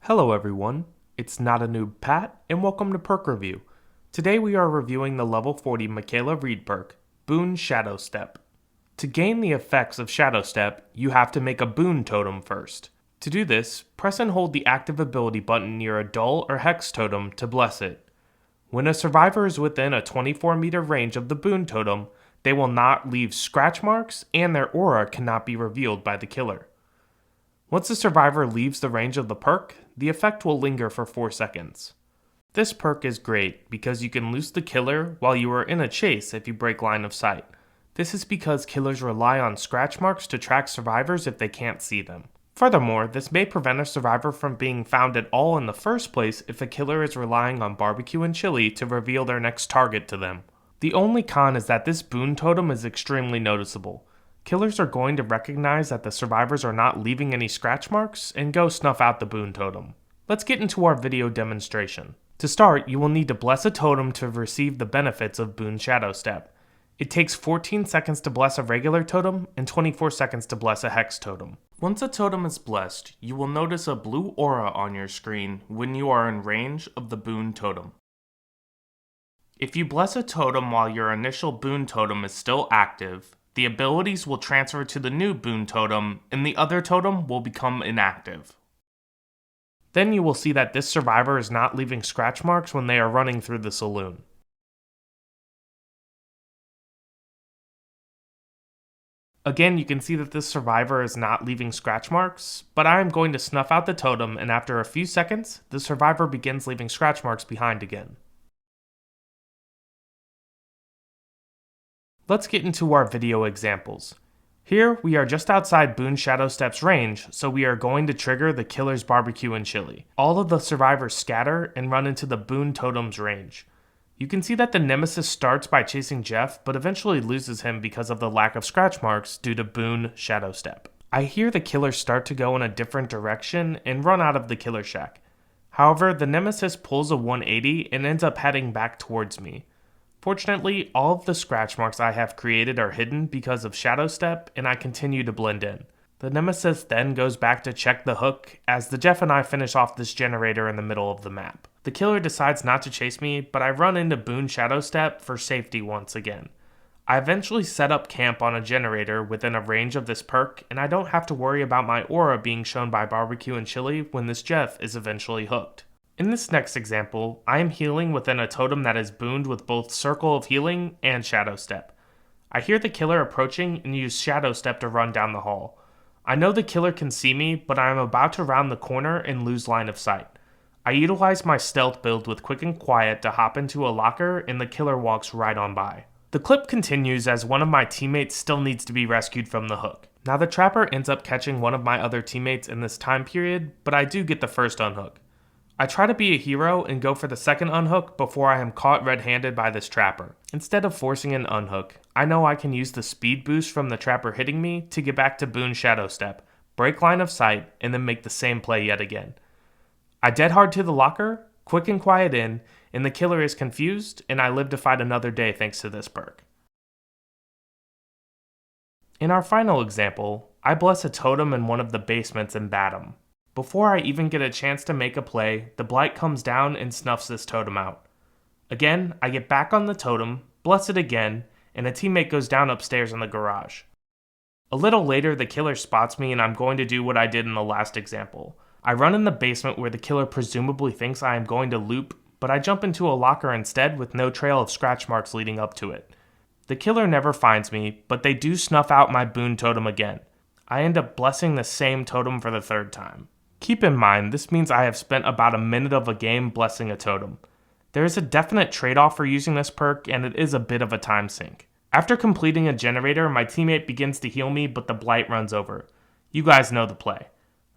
Hello everyone, it's NotaNoobPat and welcome to Perk Review. Today we are reviewing the level 40 Mikaela Reid Perk, Boon Shadow Step. To gain the effects of Shadow Step, you have to make a Boon totem first. To do this, press and hold the active ability button near a dull or hex totem to bless it. When a survivor is within a 24-meter range of the Boon totem, they will not leave scratch marks and their aura cannot be revealed by the killer. Once the survivor leaves the range of the perk, the effect will linger for 4 seconds. This perk is great because you can loose the killer while you are in a chase if you break line of sight. This is because killers rely on scratch marks to track survivors if they can't see them. Furthermore, this may prevent a survivor from being found at all in the first place if a killer is relying on BBQ and Chili to reveal their next target to them. The only con is that this Boon totem is extremely noticeable. Killers are going to recognize that the survivors are not leaving any scratch marks and go snuff out the Boon totem. Let's get into our video demonstration. To start, you will need to bless a totem to receive the benefits of Boon Shadow Step. It takes 14 seconds to bless a regular totem and 24 seconds to bless a hex totem. Once a totem is blessed, you will notice a blue aura on your screen when you are in range of the Boon totem. If you bless a totem while your initial Boon totem is still active, the abilities will transfer to the new Boon totem, and the other totem will become inactive. Then you will see that this survivor is not leaving scratch marks when they are running through the saloon. Again, you can see that this survivor is not leaving scratch marks, but I am going to snuff out the totem, and after a few seconds, the survivor begins leaving scratch marks behind again. Let's get into our video examples. Here, we are just outside Boon Shadow Step's range, so we are going to trigger the killer's BBQ and Chili. All of the survivors scatter and run into the Boon totem's range. You can see that the nemesis starts by chasing Jeff, but eventually loses him because of the lack of scratch marks due to Boon Shadow Step. I hear the killer start to go in a different direction and run out of the killer shack. However, the nemesis pulls a 180 and ends up heading back towards me. Fortunately, all of the scratch marks I have created are hidden because of Shadow Step, and I continue to blend in. The nemesis then goes back to check the hook as the Jeff and I finish off this generator in the middle of the map. The killer decides not to chase me, but I run into Boon Shadow Step for safety once again. I eventually set up camp on a generator within a range of this perk, and I don't have to worry about my aura being shown by BBQ and Chili when this Jeff is eventually hooked. In this next example, I am healing within a totem that is booned with both Circle of Healing and Shadow Step. I hear the killer approaching and use Shadow Step to run down the hall. I know the killer can see me, but I am about to round the corner and lose line of sight. I utilize my stealth build with Quick and Quiet to hop into a locker and the killer walks right on by. The clip continues as one of my teammates still needs to be rescued from the hook. Now the trapper ends up catching one of my other teammates in this time period, but I do get the first unhook. I try to be a hero and go for the second unhook before I am caught red-handed by this trapper. Instead of forcing an unhook, I know I can use the speed boost from the trapper hitting me to get back to Boon Shadow Step, break line of sight, and then make the same play yet again. I dead hard to the locker, Quick and Quiet in, and the killer is confused, and I live to fight another day thanks to this perk. In our final example, I bless a totem in one of the basements and bat him. Before I even get a chance to make a play, the blight comes down and snuffs this totem out. Again, I get back on the totem, bless it again, and a teammate goes down upstairs in the garage. A little later, the killer spots me and I'm going to do what I did in the last example. I run in the basement where the killer presumably thinks I am going to loop, but I jump into a locker instead with no trail of scratch marks leading up to it. The killer never finds me, but they do snuff out my Boon totem again. I end up blessing the same totem for the third time. Keep in mind, this means I have spent about a minute of a game blessing a totem. There is a definite trade-off for using this perk, and it is a bit of a time sink. After completing a generator, my teammate begins to heal me, but the blight runs over. You guys know the play.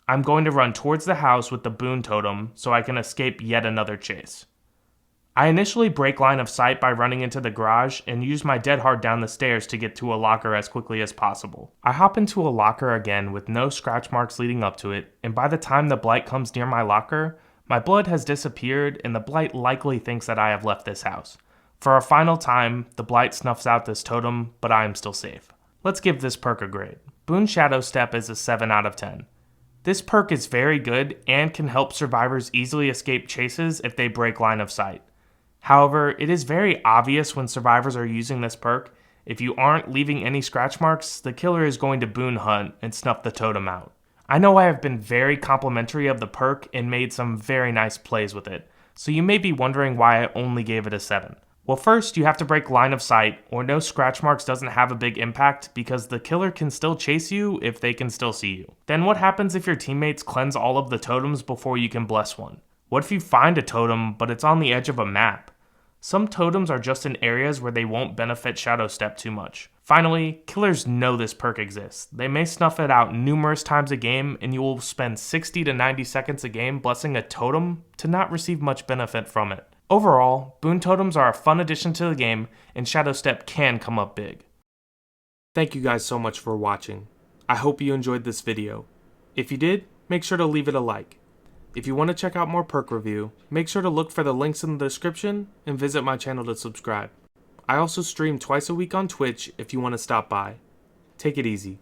I'm going to run towards the house with the Boon totem so I can escape yet another chase. I initially break line of sight by running into the garage and use my dead hard down the stairs to get to a locker as quickly as possible. I hop into a locker again with no scratch marks leading up to it, and by the time the blight comes near my locker, my blood has disappeared and the blight likely thinks that I have left this house. For a final time, the blight snuffs out this totem, but I am still safe. Let's give this perk a grade. Boon Shadow Step is a 7 out of 10. This perk is very good and can help survivors easily escape chases if they break line of sight. However, it is very obvious when survivors are using this perk. If you aren't leaving any scratch marks, the killer is going to Boon hunt and snuff the totem out. I know I have been very complimentary of the perk and made some very nice plays with it, so you may be wondering why I only gave it a 7. Well, first, you have to break line of sight, or no scratch marks doesn't have a big impact because the killer can still chase you if they can still see you. Then what happens if your teammates cleanse all of the totems before you can bless one? What if you find a totem, but it's on the edge of a map? Some totems are just in areas where they won't benefit Shadow Step too much. Finally, killers know this perk exists. They may snuff it out numerous times a game, and you will spend 60 to 90 seconds a game blessing a totem to not receive much benefit from it. Overall, Boon Totems are a fun addition to the game, and Shadow Step can come up big. Thank you guys so much for watching. I hope you enjoyed this video. If you did, make sure to leave it a like. If you want to check out more perk review, make sure to look for the links in the description and visit my channel to subscribe. I also stream twice a week on Twitch if you want to stop by. Take it easy.